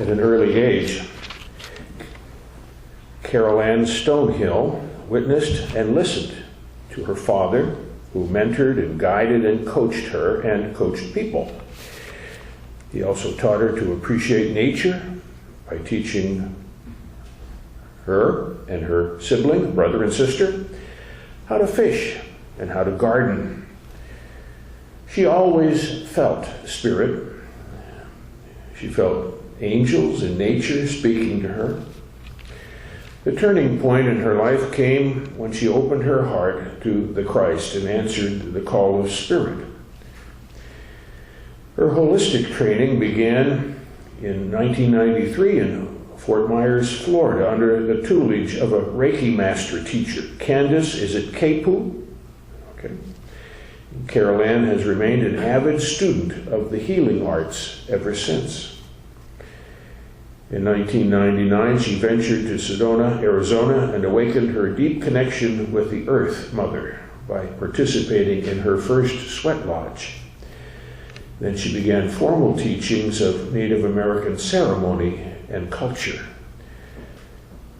At an early age, Carylanne Stonehill witnessed and listened to her father, who mentored and guided and coached her and coached people. He also taught her to appreciate nature by teaching her and her sibling, brother and sister, how to fish and how to garden. She always felt spirit. She felt angels in nature speaking to her. The turning point in her life came when she opened her heart to the Christ and answered the call of spirit. Her holistic training began in 1993 in Fort Myers, Florida, under the tutelage of a Reiki master teacher. Candace, is it Kepu? Okay. Carylanne has remained an avid student of the healing arts ever since. In 1999, she ventured to Sedona, Arizona, and awakened her deep connection with the Earth Mother by participating in her first sweat lodge. Then she began formal teachings of Native American ceremony and culture.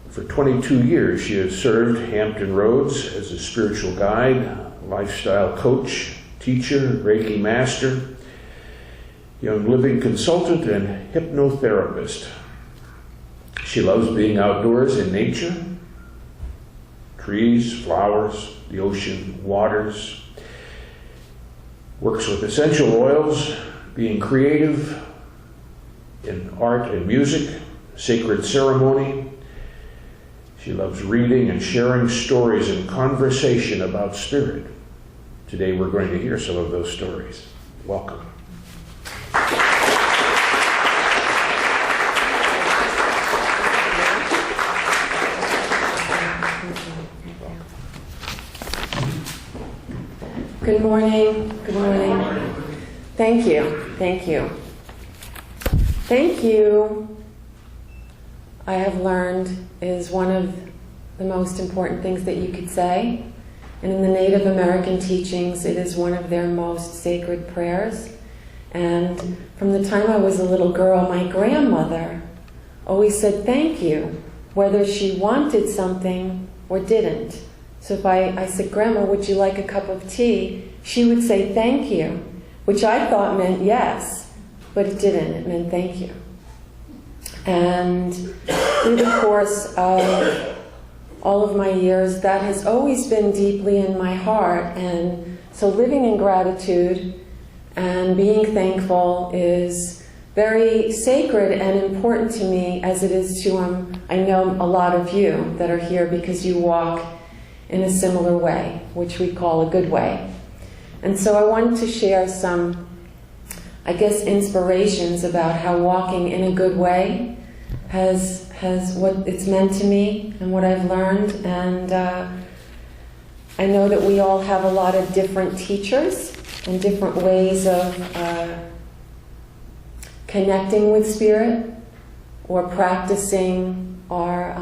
For 22 years, she has served Hampton Roads as a spiritual guide, lifestyle coach, teacher, Reiki master, young living consultant, and hypnotherapist. She loves being outdoors in nature, trees, flowers, the ocean, waters, works with essential oils, being creative in art and music, sacred ceremony. She loves reading and sharing stories and conversation about spirit. Today we're going to hear some of those stories. Welcome. Good morning. Good morning. Thank you. Thank you. Thank you, I have learned, is one of the most important things that you could say. And in the Native American teachings, it is one of their most sacred prayers. And from the time I was a little girl, my grandmother always said thank you, whether she wanted something or didn't. So if I said, Grandma, would you like a cup of tea? She would say thank you, which I thought meant yes, but it didn't. It meant thank you. And through the course of all of my years, that has always been deeply in my heart. And so living in gratitude and being thankful is very sacred and important to me, as it is to, I know a lot of you that are here because you walk in a similar way, which we call a good way. And so I wanted to share some, I guess, inspirations about how walking in a good way has what it's meant to me and what I've learned. And I know that we all have a lot of different teachers and different ways of connecting with spirit or practicing our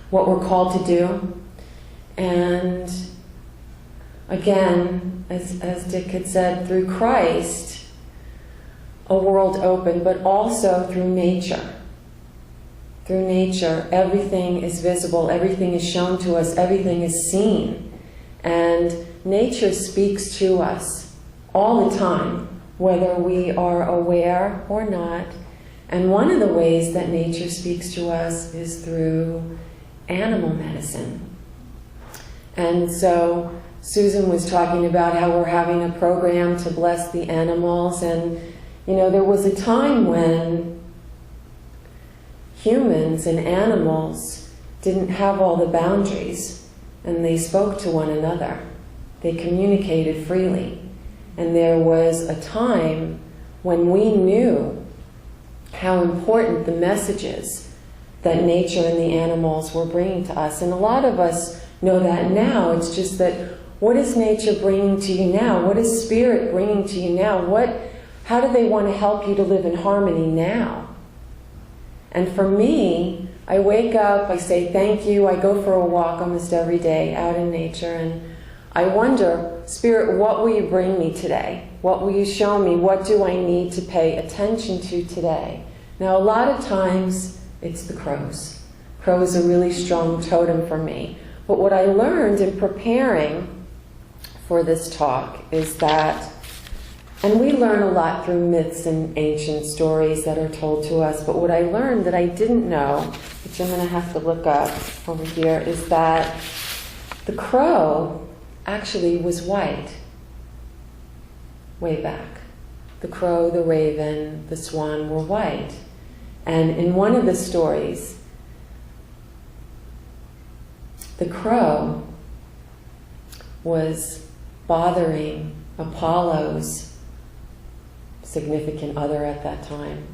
what we're called to do. And again, as Dick had said, through Christ, a world opened, but also through nature. Through nature, everything is visible, everything is shown to us, everything is seen. And nature speaks to us all the time, whether we are aware or not. And one of the ways that nature speaks to us is through animal medicine. And so Susan was talking about how we're having a program to bless the animals, and there was a time when humans and animals didn't have all the boundaries, and they spoke to one another. They communicated freely. And there was a time when we knew how important the messages that nature and the animals were bringing to us. And a lot of us know that now. It's just that, what is nature bringing to you now? What is spirit bringing to you now? How do they want to help you to live in harmony now? And for me, I wake up, I say thank you, I go for a walk almost every day out in nature, and I wonder, Spirit, what will you bring me today? What will you show me? What do I need to pay attention to today? Now, a lot of times it's the crows. Crow is a really strong totem for me. But what I learned in preparing for this talk is that, and we learn a lot through myths and ancient stories that are told to us, but what I learned that I didn't know, which I'm going to have to look up over here, is that the crow actually was white way back. The crow, the raven, the swan were white. And in one of the stories, the crow was bothering Apollo's significant other at that time.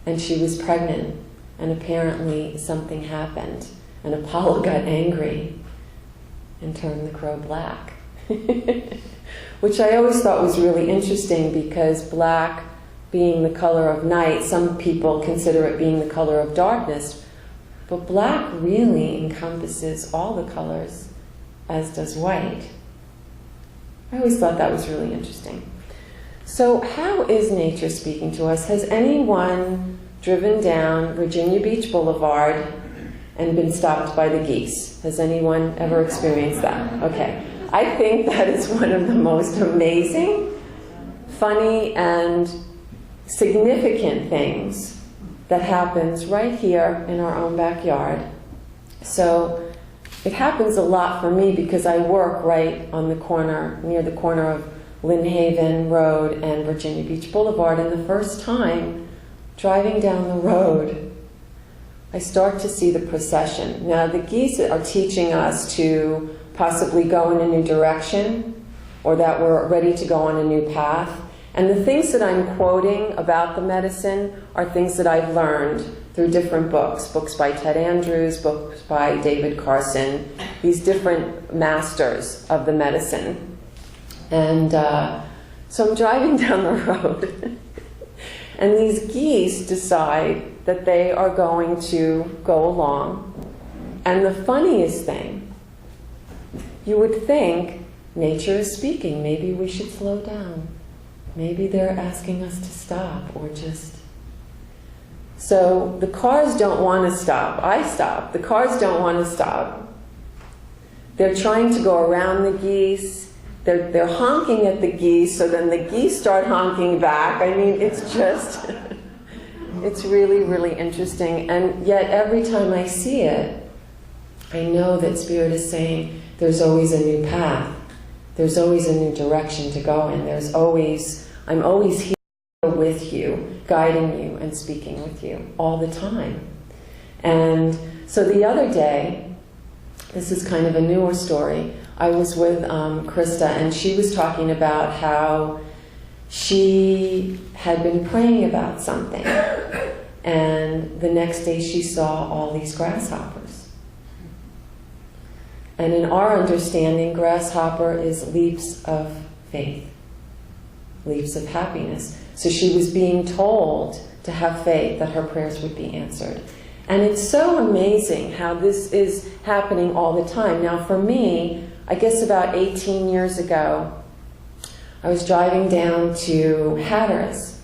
And she was pregnant, and apparently something happened. And Apollo got angry and turned the crow black. Which I always thought was really interesting, because black being the color of night, some people consider it being the color of darkness, but black really encompasses all the colors, as does white. I always thought that was really interesting. So how is nature speaking to us? Has anyone driven down Virginia Beach Boulevard and been stopped by the geese? Has anyone ever experienced that? Okay. I think that is one of the most amazing, funny, and significant things that happens right here in our own backyard. So it happens a lot for me because I work right on the corner, near the corner of Lynn Haven Road and Virginia Beach Boulevard, and the first time driving down the road, I start to see the procession. Now, the geese are teaching us to possibly go in a new direction, or that we're ready to go on a new path. And the things that I'm quoting about the medicine are things that I've learned through different books. Books by Ted Andrews, books by David Carson, these different masters of the medicine. And so I'm driving down the road, and these geese decide that they are going to go along. And the funniest thing, you would think nature is speaking. Maybe we should slow down. Maybe they're asking us to stop, or just... So the cars don't want to stop. I stop. The cars don't want to stop. They're trying to go around the geese. They're honking at the geese, so then the geese start honking back. I mean, it's just... it's really, really interesting. And yet every time I see it, I know that Spirit is saying, there's always a new path. There's always a new direction to go in. I'm always here with you, guiding you and speaking with you all the time. And so the other day, this is kind of a newer story, I was with Krista, and she was talking about how she had been praying about something, and the next day she saw all these grasshoppers. And in our understanding, grasshopper is leaps of faith, leaps of happiness. So she was being told to have faith that her prayers would be answered. And it's so amazing how this is happening all the time. Now for me, I guess about 18 years ago, I was driving down to Hatteras,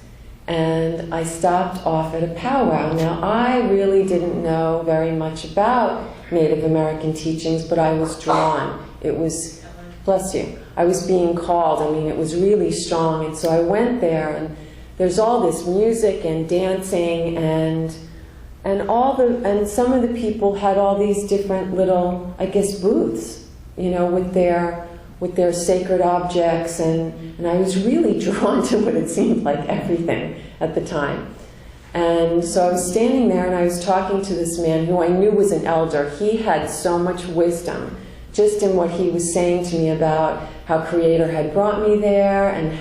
and I stopped off at a powwow. Now I really didn't know very much about Native American teachings, but I was drawn. It was, bless you, I was being called. I mean, it was really strong. And so I went there, and there's all this music and dancing, and some of the people had all these different little, I guess, booths, you know, with their sacred objects, and I was really drawn to what it seemed like everything at the time. And so I was standing there, and I was talking to this man who I knew was an elder. He had so much wisdom just in what he was saying to me about how Creator had brought me there, and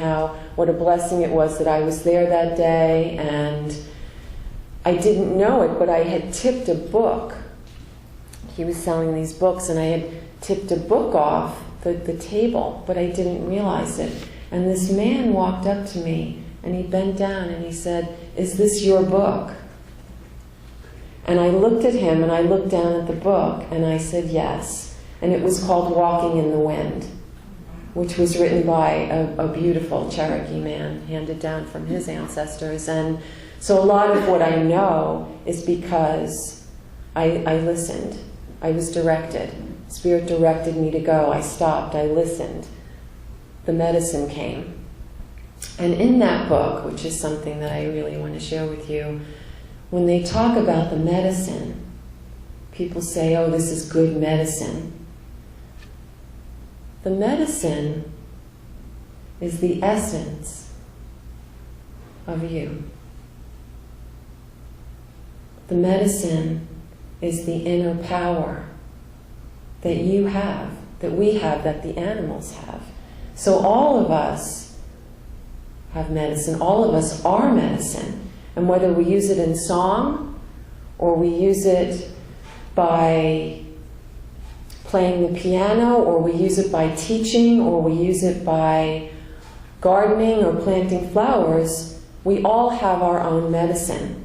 what a blessing it was that I was there that day. And I didn't know it, but I had tipped a book. He was selling these books, and I had tipped a book off the table, but I didn't realize it. And this man walked up to me, and he bent down and he said, "Is this your book?" And I looked at him, and I looked down at the book, and I said yes. And it was called Walking in the Wind, which was written by a beautiful Cherokee man, handed down from his ancestors. And So a lot of what I know is because I listened. I was directed. Spirit directed me to go. I stopped. I listened. The medicine came. And in that book, which is something that I really want to share with you, when they talk about the medicine, people say, oh, this is good medicine. The medicine is the essence of you. The medicine is the inner power that you have, that we have, that the animals have. So all of us have medicine. All of us are medicine. And whether we use it in song, or we use it by playing the piano, or we use it by teaching, or we use it by gardening or planting flowers, we all have our own medicine.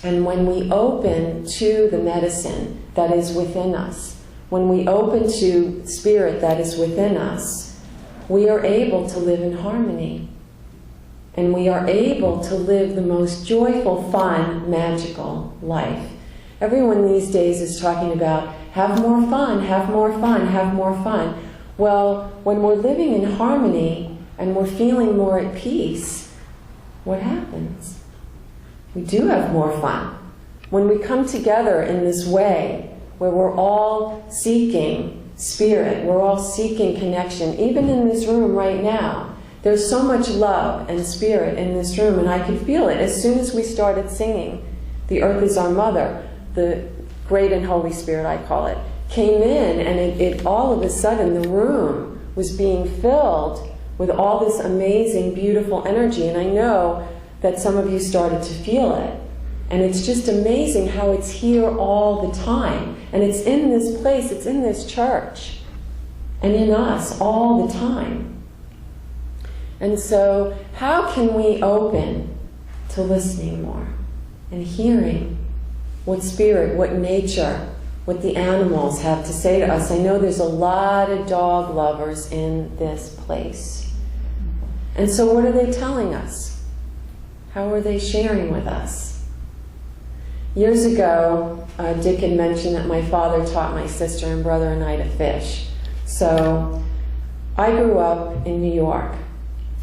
And when we open to the medicine that is within us, when we open to spirit that is within us, we are able to live in harmony. And we are able to live the most joyful, fun, magical life. Everyone these days is talking about, have more fun, have more fun, have more fun. Well, when we're living in harmony and we're feeling more at peace, what happens? We do have more fun. When we come together in this way, where we're all seeking spirit, we're all seeking connection, even in this room right now, there's so much love and spirit in this room, and I could feel it. As soon as we started singing, The Earth is Our Mother, the Great and Holy Spirit, I call it, came in, and it all of a sudden, the room was being filled with all this amazing, beautiful energy, and I know that some of you started to feel it. And it's just amazing how it's here all the time. And it's in this place, it's in this church, and in us all the time. And so, how can we open to listening more and hearing what spirit, what nature, what the animals have to say to us? I know there's a lot of dog lovers in this place. And so what are they telling us? How are they sharing with us? Years ago, Dick had mentioned that my father taught my sister and brother and I to fish. So I grew up in New York,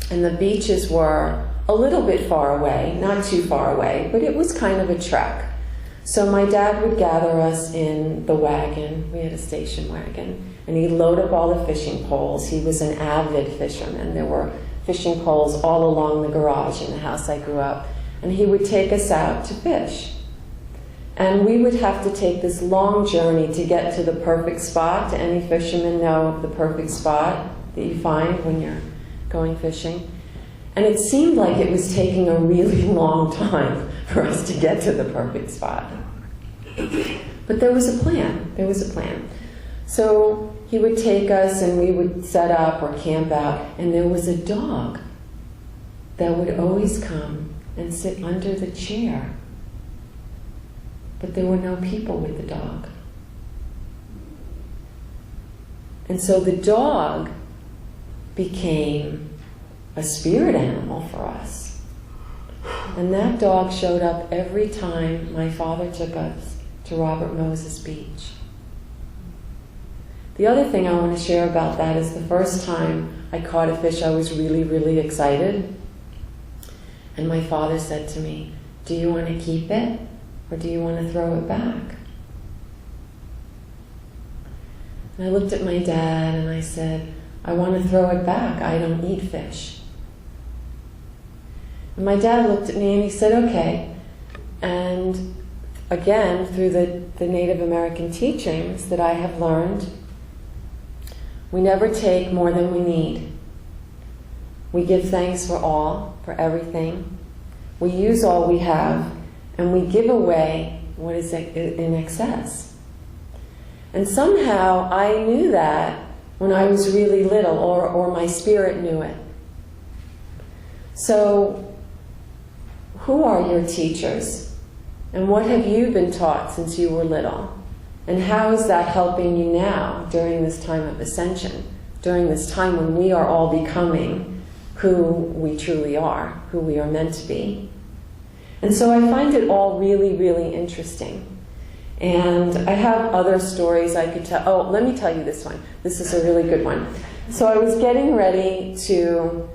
and the beaches were a little bit far away, not too far away, but it was kind of a trek. So my dad would gather us in the wagon. We had a station wagon, and he'd load up all the fishing poles. He was an avid fisherman. There were fishing poles all along the garage in the house I grew up, and he would take us out to fish. And we would have to take this long journey to get to the perfect spot. Do any fishermen know of the perfect spot that you find when you're going fishing? And it seemed like it was taking a really long time for us to get to the perfect spot. But there was a plan. There was a plan. So he would take us and we would set up or camp out, and there was a dog that would always come and sit under the chair. But there were no people with the dog. And so the dog became a spirit animal for us. And that dog showed up every time my father took us to Robert Moses Beach. The other thing I want to share about that is the first time I caught a fish, I was really, really excited. And my father said to me, "Do you want to keep it, or do you want to throw it back?" And I looked at my dad and I said, "I want to throw it back. I don't eat fish." And my dad looked at me and he said, "Okay." And again, through the Native American teachings that I have learned, we never take more than we need. We give thanks for all, for everything. We use all we have, and we give away what is in excess. And somehow I knew that when I was really little, or my spirit knew it. So, who are your teachers? And what have you been taught since you were little? And how is that helping you now during this time of ascension, during this time when we are all becoming who we truly are, who we are meant to be? And so I find it all really, really interesting. And I have other stories I could tell. Oh, let me tell you this one. This is a really good one. So I was getting ready to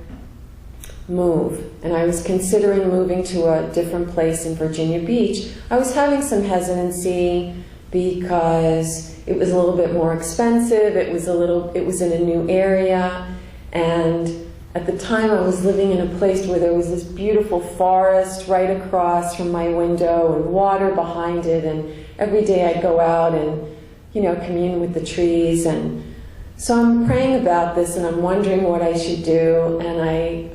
move, and I was considering moving to a different place in Virginia Beach. I was having some hesitancy because it was a little bit more expensive. It was in a new area, and at the time I was living in a place where there was this beautiful forest right across from my window and water behind it, and every day I'd go out and, commune with the trees. And so I'm praying about this, and I'm wondering what I should do. And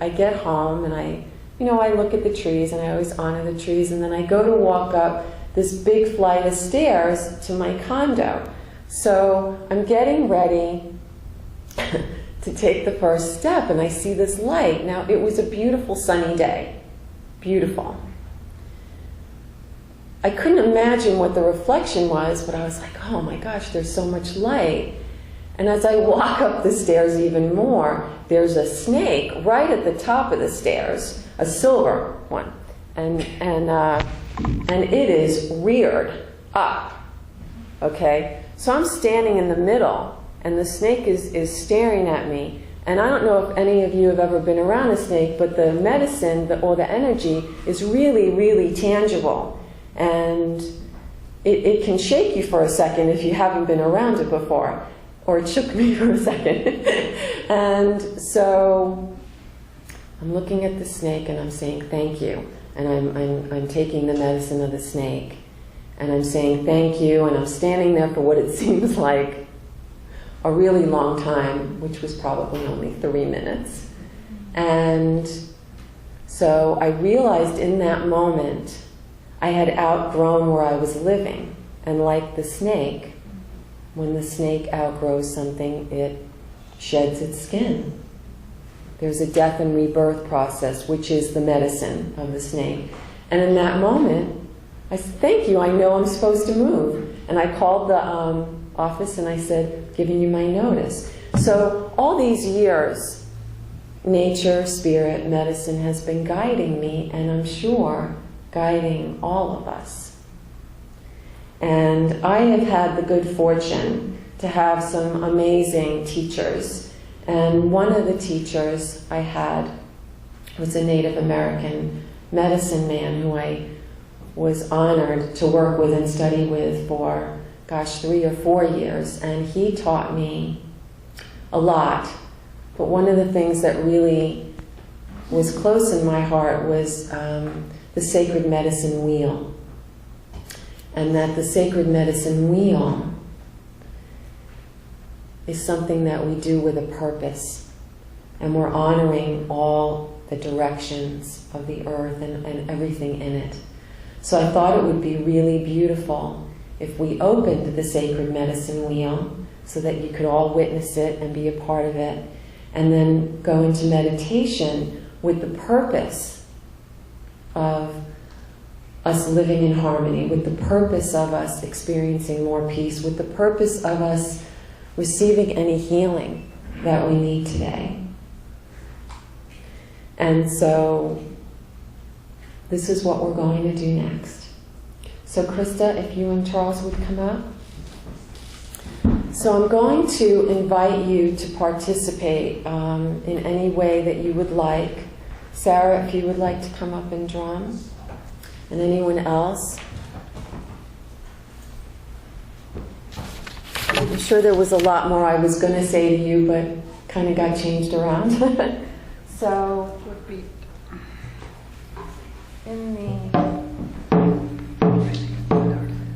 I get home, and I look at the trees, and I always honor the trees. And then I go to walk up this big flight of stairs to my condo. So I'm getting ready to take the first step, and I see this light. Now, it was a beautiful sunny day. Beautiful. I couldn't imagine what the reflection was, but I was like, oh my gosh, there's so much light. And as I walk up the stairs even more, there's a snake right at the top of the stairs, a silver one. And it is reared up. Okay? So I'm standing in the middle, and the snake is staring at me. And I don't know if any of you have ever been around a snake, but the medicine or the energy is really, really tangible. And it can shake you for a second if you haven't been around it before. Or it shook me for a second. And so I'm looking at the snake, and I'm saying thank you. And I'm taking the medicine of the snake. And I'm saying thank you, and I'm standing there for what it seems like a really long time, which was probably only 3 minutes. And so I realized in that moment I had outgrown where I was living. And like the snake, when the snake outgrows something, it sheds its skin. There's a death and rebirth process, which is the medicine of the snake. And in that moment, I said, thank you, I know I'm supposed to move. And I called the office and I said, giving you my notice. So all these years, nature, spirit, medicine has been guiding me, and I'm sure guiding all of us. And I have had the good fortune to have some amazing teachers. And one of the teachers I had was a Native American medicine man who I was honored to work with and study with for, 3 or 4 years. And he taught me a lot. But one of the things that really was close in my heart was the sacred medicine wheel. And that the sacred medicine wheel is something that we do with a purpose. And we're honoring all the directions of the earth and everything in it. So I thought it would be really beautiful if we opened the sacred medicine wheel so that you could all witness it and be a part of it, and then go into meditation with the purpose of us living in harmony, with the purpose of us experiencing more peace, with the purpose of us receiving any healing that we need today. And so this is what we're going to do next. So Krista, if you and Charles would come up. So I'm going to invite you to participate in any way that you would like. Sarah, if you would like to come up and drum. And anyone else? I'm sure there was a lot more I was going to say to you, but kind of got changed around. So,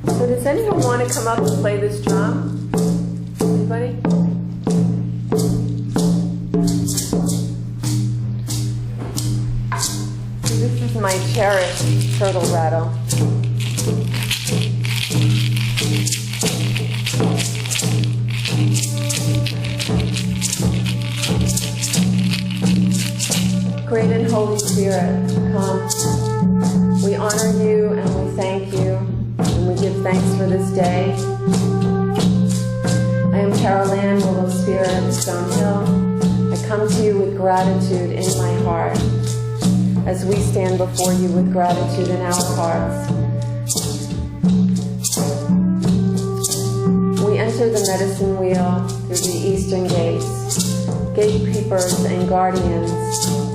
so does anyone want to come up and play this drum? Anybody? So this is my cherished turtle rattle. Great and Holy Spirit, come. We honor you and we thank you and we give thanks for this day. I am Carylanne, Willow Spirit of Stone Hill. I come to you with gratitude in my heart. as we stand before you with gratitude in our hearts. We enter the medicine wheel through the eastern gates, gatekeepers and guardians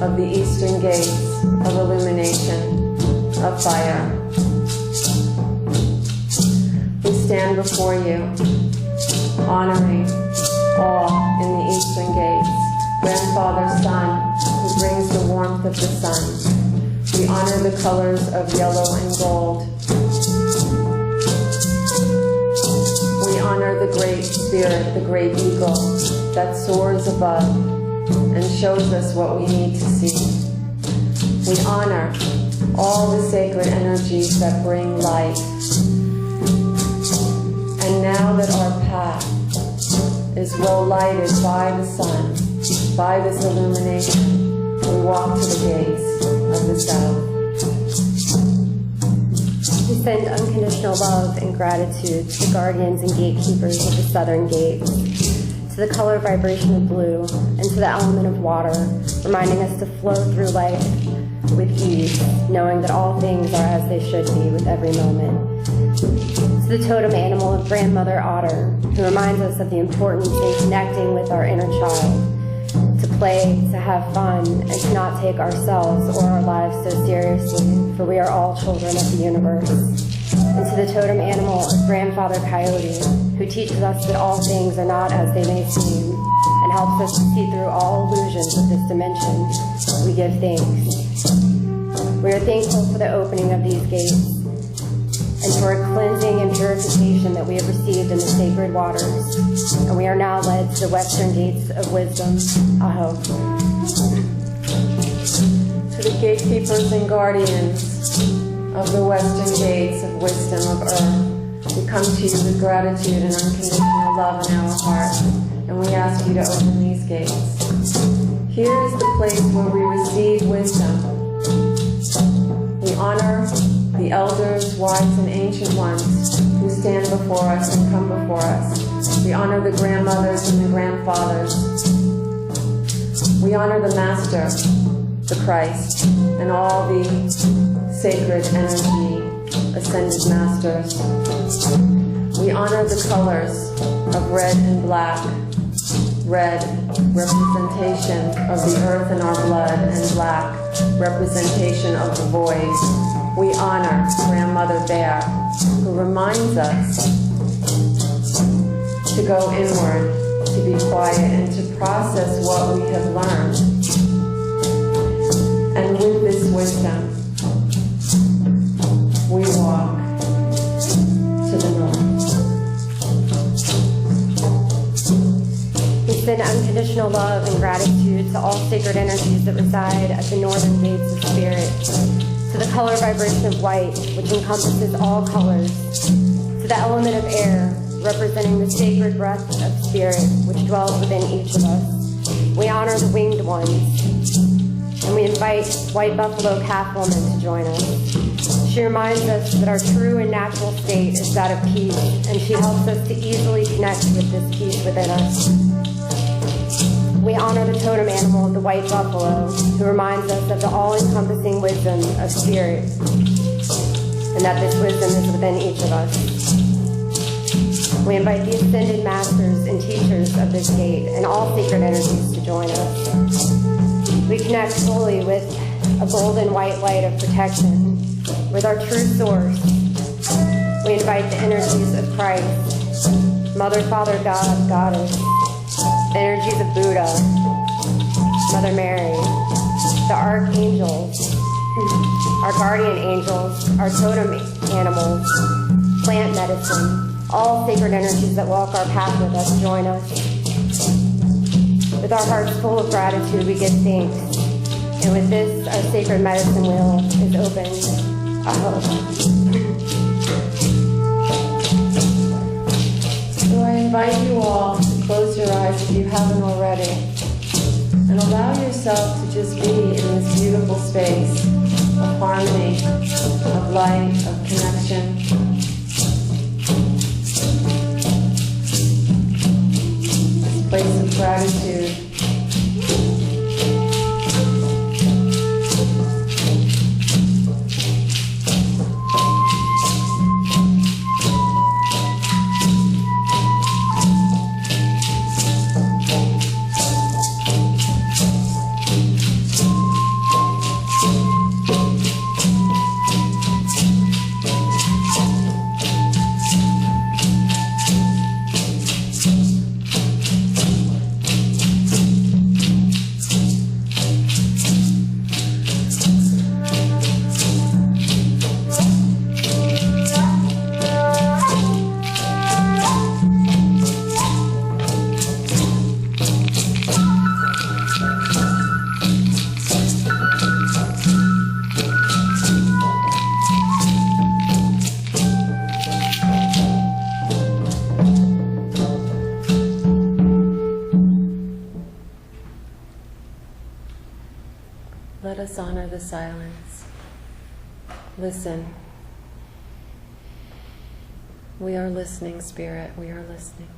of the eastern gates of illumination, of fire. We stand before you, honoring all in the eastern gates, Grandfather Sun, who brings the warmth of the sun. We honor the colors of yellow and gold. We honor the great spirit, the great eagle that soars above and shows us what we need to see. We honor all the sacred energies that bring life. And now that our path is well lighted by the sun, by this illumination, we walk to the gates of the south. We send unconditional love and gratitude to the guardians and gatekeepers of the southern gates, to the color vibration of blue, and to the element of water, reminding us to flow through life with ease, knowing that all things are as they should be with every moment. To the totem animal of Grandmother Otter, who reminds us of the importance in connecting with our inner child, to play, to have fun, and to not take ourselves or our lives so seriously, for we are all children of the universe. And to the totem animal of Grandfather Coyote, who teaches us that all things are not as they may seem, and helps us to see through all illusions of this dimension. We give thanks. We are thankful for the opening of these gates, and for a cleansing and purification that we have received in the sacred waters. And we are now led to the western gates of wisdom. Aho. To the gatekeepers and guardians of the western gates of wisdom of earth, we come to you with gratitude and unconditional love in our heart, and we ask you to open these gates. Here is the place where we receive wisdom. We honor the elders, wise, and ancient ones who stand before us and come before us. We honor the grandmothers and the grandfathers. We honor the Master, the Christ, and all the sacred energy ascended masters. We honor the colors of red and black. Red, representation of the earth and our blood, and black, representation of the void. We honor Grandmother Bear, who reminds us to go inward, to be quiet, and to process what we have learned. And with this wisdom, we walk to the north. We send unconditional love and gratitude to all sacred energies that reside at the northern gates of spirit, to the color vibration of white, which encompasses all colors, to the element of air, representing the sacred breath of spirit, which dwells within each of us. We honor the winged ones, and we invite White Buffalo Calf Woman to join us. She reminds us that our true and natural state is that of peace, and she helps us to easily connect with this peace within us. We honor the totem animal of the white buffalo, who reminds us of the all-encompassing wisdom of spirit, and that this wisdom is within each of us. We invite the ascended masters and teachers of this gate and all sacred energies to join us. We connect fully with a golden white light of protection, with our true source. We invite the energies of Christ, Mother, Father, God, Goddess, the energies of Buddha, Mother Mary, the archangels, our guardian angels, our totem animals, plant medicine, all sacred energies that walk our path with us, join us. With our hearts full of gratitude, we give thanks. And with this, our sacred medicine wheel is open. Aho. So I invite you all to close your eyes if you haven't already, and allow yourself to just be in this beautiful space of harmony, of light, of connection. This place of gratitude. Let us honor the silence. Listen. We are listening, Spirit. We are listening.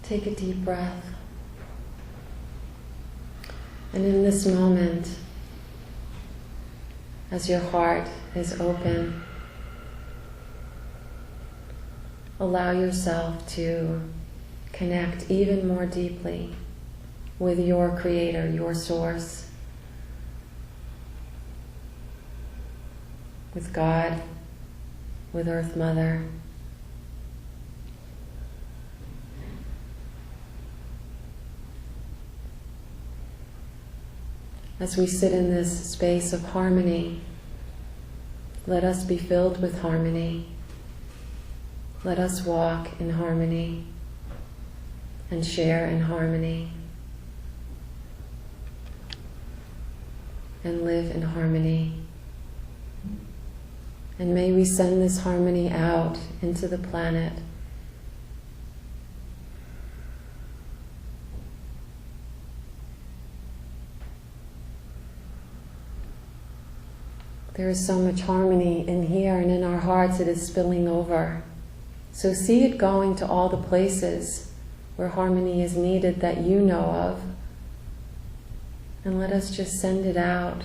Take a deep breath. And in this moment, as your heart is open, allow yourself to connect even more deeply with your Creator, your Source, with God, with Earth Mother. As we sit in this space of harmony, let us be filled with harmony. Let us walk in harmony and share in harmony and live in harmony. And may we send this harmony out into the planet. There is so much harmony in here and in our hearts, it is spilling over. So see it going to all the places where harmony is needed that you know of. And let us just send it out.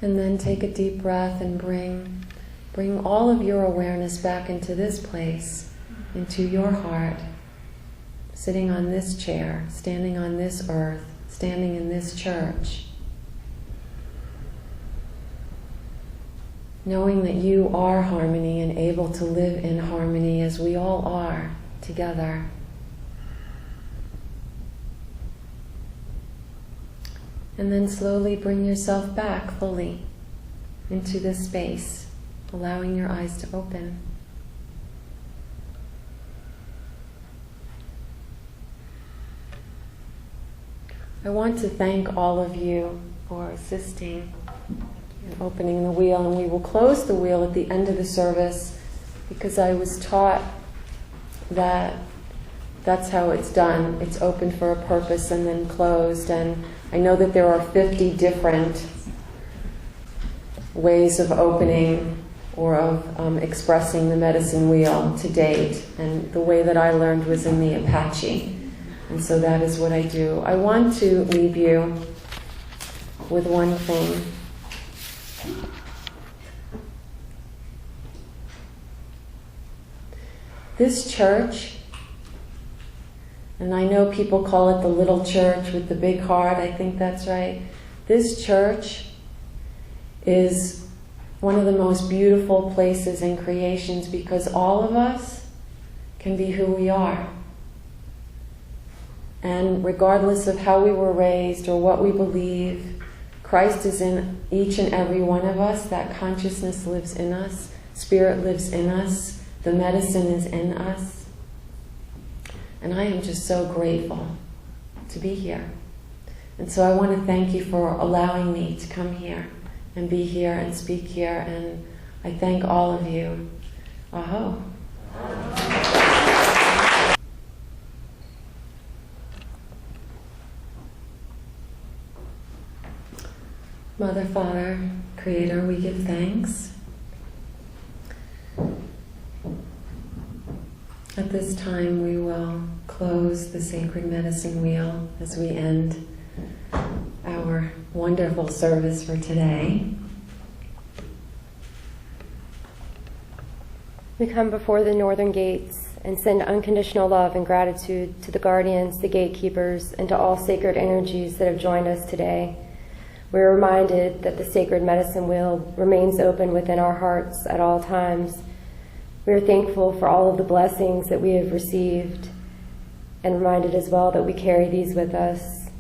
And then take a deep breath and bring all of your awareness back into this place, into your heart, sitting on this chair, standing on this earth, standing in this church. Knowing that you are harmony and able to live in harmony as we all are together. And then slowly bring yourself back fully into this space, allowing your eyes to open. I want to thank all of you for assisting in opening the wheel, and we will close the wheel at the end of the service because I was taught that that's how it's done. It's opened for a purpose and then closed. And I know that there are 50 different ways of opening or of expressing the medicine wheel to date. And the way that I learned was in the Apache. And so that is what I do. I want to leave you with one thing. This church, and I know people call it the little church with the big heart, I think that's right. This church is one of the most beautiful places in creations because all of us can be who we are. And regardless of how we were raised or what we believe, Christ is in each and every one of us. That consciousness lives in us. Spirit lives in us. The medicine is in us. And I am just so grateful to be here. And so I want to thank you for allowing me to come here and be here and speak here. And I thank all of you. Aho. Mother, Father, Creator, we give thanks. At this time, we will close the sacred medicine wheel as we end our wonderful service for today. We come before the northern gates and send unconditional love and gratitude to the guardians, the gatekeepers, and to all sacred energies that have joined us today. We are reminded that the sacred medicine wheel remains open within our hearts at all times. We are thankful for all of the blessings that we have received and reminded as well that we carry these with us.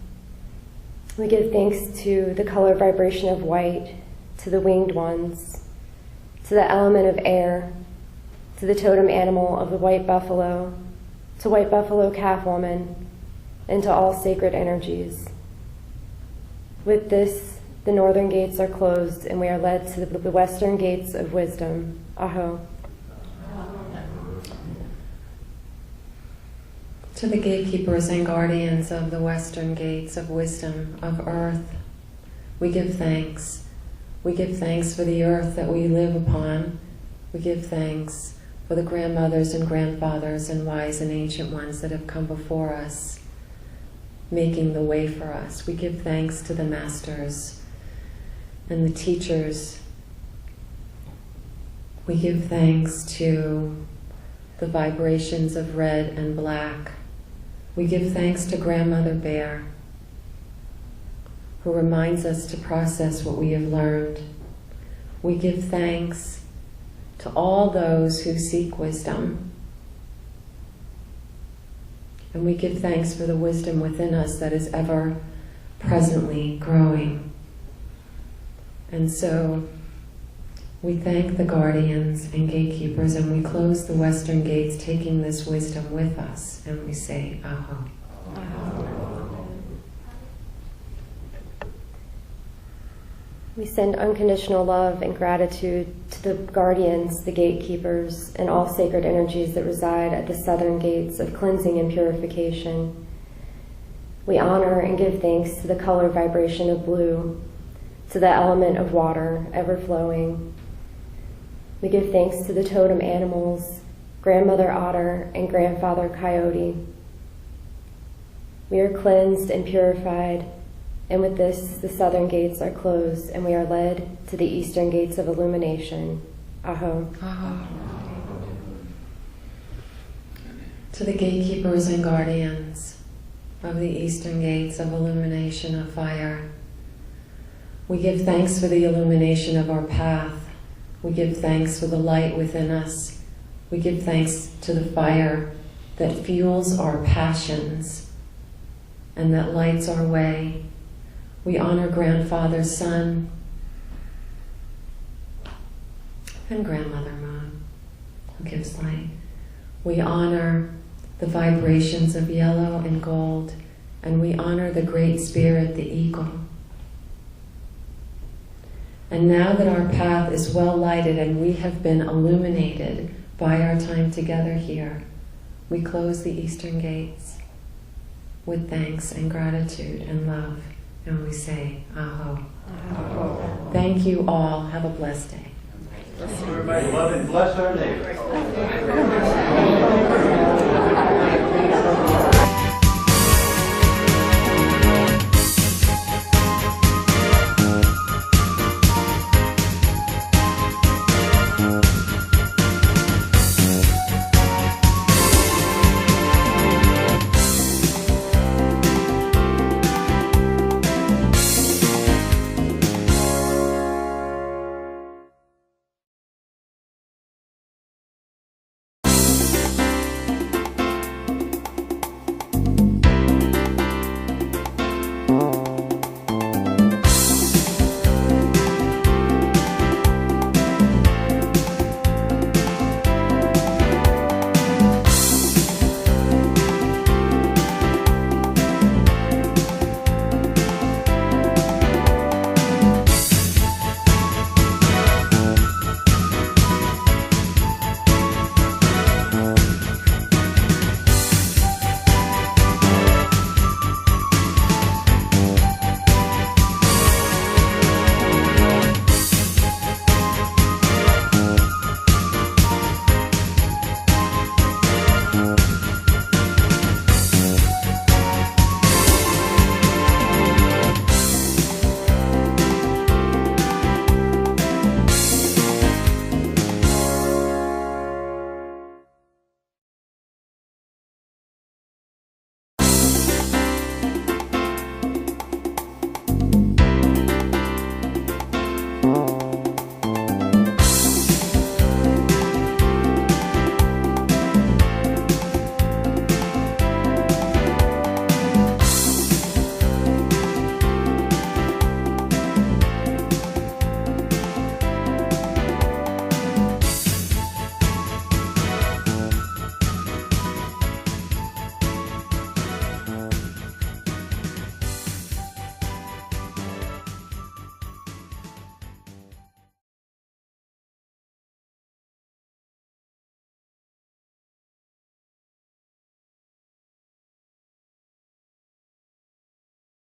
We give thanks to the color vibration of white, to the winged ones, to the element of air, to the totem animal of the white buffalo, to white buffalo calf woman, and to all sacred energies. With this, the northern gates are closed and we are led to the western gates of wisdom. Aho. To the gatekeepers and guardians of the western gates of wisdom of earth, we give thanks. We give thanks for the earth that we live upon. We give thanks for the grandmothers and grandfathers and wise and ancient ones that have come before us, making the way for us. We give thanks to the masters and the teachers. We give thanks to the vibrations of red and black. We give thanks to Grandmother Bear, who reminds us to process what we have learned. We give thanks to all those who seek wisdom. And we give thanks for the wisdom within us that is ever presently growing. And so we thank the guardians and gatekeepers, and we close the western gates, taking this wisdom with us, and we say, Aho. We send unconditional love and gratitude to the guardians, the gatekeepers, and all sacred energies that reside at the southern gates of cleansing and purification. We honor and give thanks to the color vibration of blue, to the element of water, ever flowing. We give thanks to the totem animals, Grandmother Otter and Grandfather Coyote. We are cleansed and purified, and with this, the southern gates are closed, and we are led to the eastern gates of illumination. Aho. Aho. To the gatekeepers and guardians of the eastern gates of illumination of fire, we give thanks for the illumination of our path. We give thanks for the light within us. We give thanks to the fire that fuels our passions and that lights our way. We honor Grandfather's Sun and Grandmother Moon, who gives light. We honor the vibrations of yellow and gold, and we honor the Great Spirit, the Eagle. And now that our path is well lighted and we have been illuminated by our time together here, we close the eastern gates with thanks and gratitude and love, and we say, Aho. Aho. Thank you all. Have a blessed day. Everybody love and bless our neighbor.